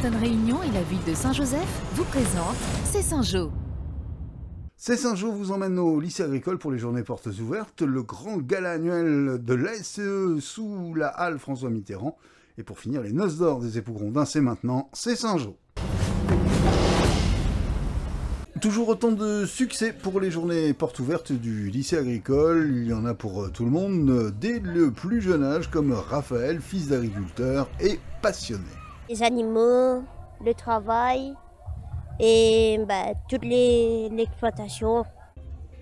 Carton Réunion et la ville de Saint-Joseph vous présentent C'est Saint-Jo. C'est Saint-Jo vous emmène au lycée agricole pour les journées portes ouvertes, le grand gala annuel de l'ASCE sous la halle François Mitterrand. Et pour finir, les noces d'or des époux Grondin, c'est maintenant, c'est Saint-Jo. Toujours autant de succès pour les journées portes ouvertes du lycée agricole. Il y en a pour tout le monde, dès le plus jeune âge, comme Raphaël, fils d'agriculteur et passionné. Les animaux, le travail et toute l'exploitation.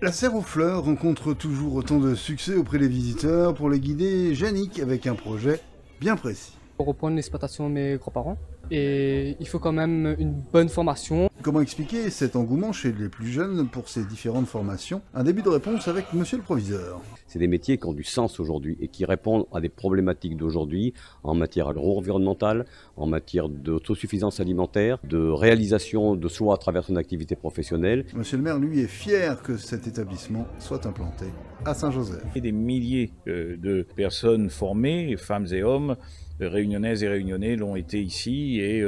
La serre aux fleurs rencontre toujours autant de succès auprès des visiteurs. Pour les guider, Yannick avec un projet bien précis. Pour reprendre l'exploitation de mes grands-parents. Et il faut quand même une bonne formation. Comment expliquer cet engouement chez les plus jeunes pour ces différentes formations? Un début de réponse avec monsieur le proviseur. C'est des métiers qui ont du sens aujourd'hui et qui répondent à des problématiques d'aujourd'hui en matière agro-environnementale, en matière d'autosuffisance alimentaire, de réalisation de soi à travers son activité professionnelle. Monsieur le maire, lui, est fier que cet établissement soit implanté à Saint-Joseph. Des milliers de personnes formées, femmes et hommes, réunionnaises et réunionnais l'ont été ici et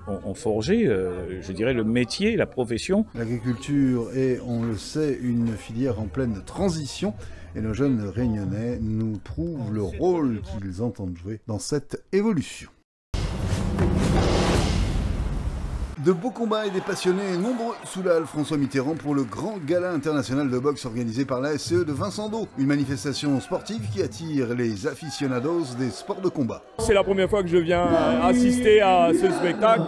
ont forgé, je dirais, le métier, la profession. L'agriculture est, on le sait, une filière en pleine transition et nos jeunes réunionnais nous prouvent le rôle qu'ils entendent jouer dans cette évolution. De beaux combats et des passionnés nombreux sous la halle François Mitterrand pour le grand gala international de boxe organisé par la SCE de Vincent d'Eau. Une manifestation sportive qui attire les aficionados des sports de combat. C'est la première fois que je viens assister à ce spectacle.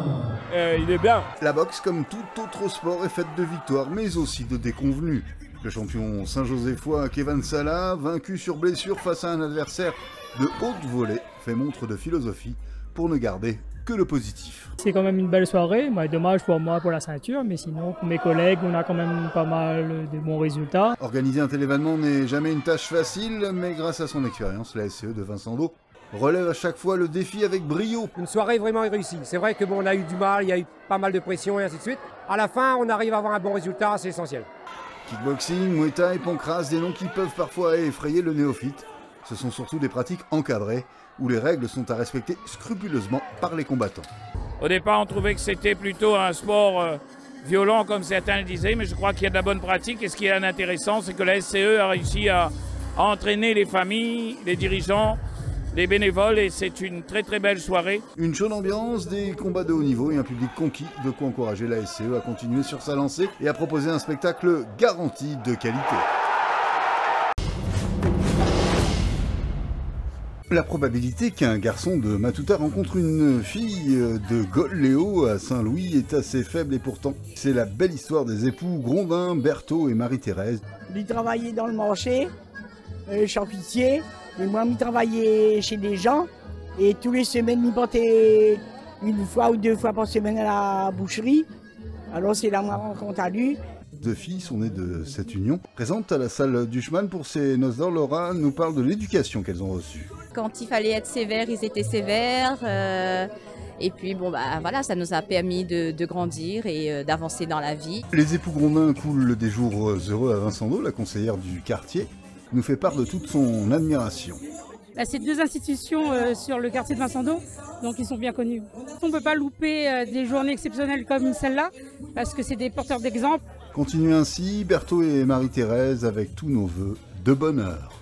Il est bien. La boxe, comme tout autre sport, est faite de victoires, mais aussi de déconvenues. Le champion saint-joséphois Kevin Salah, vaincu sur blessure face à un adversaire de haute volée, fait montre de philosophie pour ne garder que le positif. C'est quand même une belle soirée, dommage pour moi pour la ceinture, mais sinon pour mes collègues on a quand même pas mal de bons résultats. Organiser un tel événement n'est jamais une tâche facile, mais grâce à son expérience, la SCE de Vincent d'Eau relève à chaque fois le défi avec brio. Une soirée vraiment réussie. C'est vrai que on a eu du mal, il y a eu pas mal de pression et ainsi de suite. À la fin, on arrive à avoir un bon résultat, c'est essentiel. Kickboxing, Muay Thai, pancrace, des noms qui peuvent parfois effrayer le néophyte. Ce sont surtout des pratiques encadrées, où les règles sont à respecter scrupuleusement par les combattants. Au départ, on trouvait que c'était plutôt un sport violent, comme certains le disaient, mais je crois qu'il y a de la bonne pratique. Et ce qui est intéressant, c'est que la SCE a réussi à entraîner les familles, les dirigeants, les bénévoles, et c'est une très très belle soirée. Une chaude ambiance, des combats de haut niveau et un public conquis, de quoi encourager la SCE à continuer sur sa lancée et à proposer un spectacle garanti de qualité. La probabilité qu'un garçon de Matouta rencontre une fille de Golléo à Saint-Louis est assez faible et pourtant, c'est la belle histoire des époux Grondin, Berthaud et Marie-Thérèse. Il travaillait dans le marché, charcutier, et moi je travaillais chez des gens et tous les semaines il partait une fois ou deux fois par semaine à la boucherie. Alors c'est là ma rencontre à lui. Deux filles sont nées de cette union. Présente à la salle du Chemin pour ces noces d'or, Laura nous parle de l'éducation qu'elles ont reçue. Quand il fallait être sévère, ils étaient sévères. Et puis voilà, ça nous a permis de grandir et d'avancer dans la vie. Les époux Grondin coulent des jours heureux à Vincent d'Eau. La conseillère du quartier nous fait part de toute son admiration. C'est deux institutions sur le quartier de Vincent d'Eau, donc ils sont bien connus. On ne peut pas louper des journées exceptionnelles comme celle-là, parce que c'est des porteurs d'exemple. Continuez ainsi, Berthaud et Marie-Thérèse, avec tous nos vœux de bonheur.